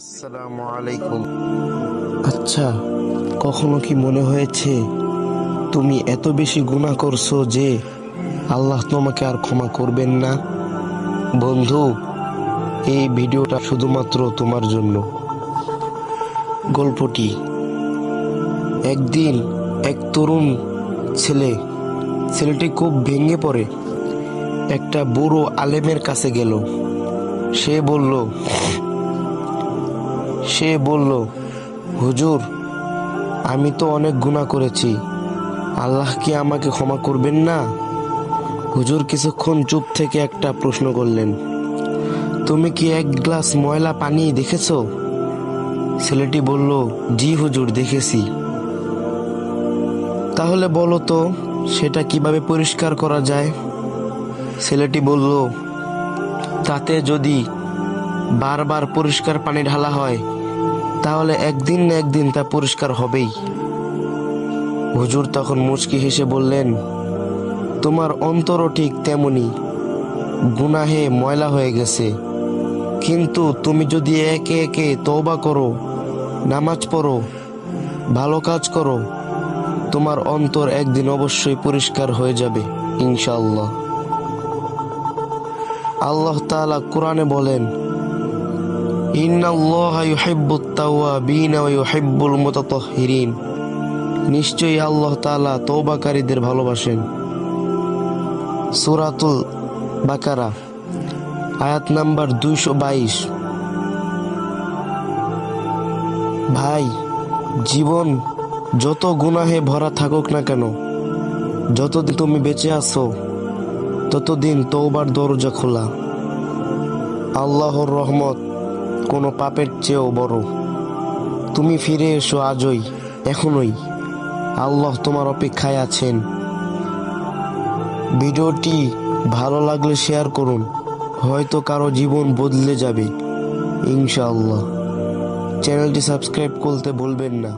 আসসালামু আলাইকুম। আচ্ছা, কখনো কি মনে হয়েছে তুমি এত বেশি গুনাহ করছো যে আল্লাহ তোমাকে আর ক্ষমা করবেন না? বন্ধু, এই ভিডিওটা শুধুমাত্র তোমার জন্য। গল্পটি: একদিন এক তরুণ ছেলেটি খুব ভেঙে পড়ে একটা বুড়ো আলেমের কাছে গেল। সে বলল, হুজুর, আমি তো অনেক গুনাহ করেছি, আল্লাহ কি আমাকে ক্ষমা করবেন না? হুজুর কিছুক্ষণ চুপ থেকে একটা প্রশ্ন করলেন, তুমি কি এক গ্লাস ময়লা পানি দেখেছো? ছেলেটি বলল, জি হুজুর, দেখেছি। তাহলে বলো তো, সেটা কিভাবে পরিষ্কার করা যায়? ছেলেটি বলল, তাতে যদি বারবার পরিষ্কার পানি ঢালা হয় তাহলে একদিন না একদিন তা পরিষ্কার হবেই। হুজুর তখন মুচকি হেসে বললেন, তোমার অন্তরও ঠিক তেমনি গুনাহে ময়লা হয়ে গেছে, কিন্তু তুমি যদি একে একে তওবা করো, নামাজ পড়ো, ভালো কাজ করো, তোমার অন্তর একদিন অবশ্যই পরিষ্কার হয়ে যাবে ইনশাআল্লাহ। আল্লাহ তাআলা কোরআনে বলেন, ইন্নাল্লাহা ইউহিব্বুত তাওয়াবিন ওয়া ইউহিব্বুল মুতাতাহহিরিন। নিশ্চয়ই আল্লাহ তাআলা তওবাকারীদের ভালোবাসেন। সূরাতুল বাকারা আয়াত নাম্বার 222। ভাই, জীবন যত গুনাহে ভরা থাকুক না কেন, যতদিন তুমি বেঁচে আছো ততদিন তওবার দরজা খোলা। আল্লাহর রহমত কোনো পাপের চেয়েও বড়। তুমি ফিরে এসো আজই, এখনই। আল্লাহ তোমার অপেক্ষায় আছেন। ভিডিওটি ভালো লাগলে শেয়ার করুন, হয়তো কারো জীবন বদলে যাবে ইনশাআল্লাহ। চ্যানেলটি সাবস্ক্রাইব করতে ভুলবেন না।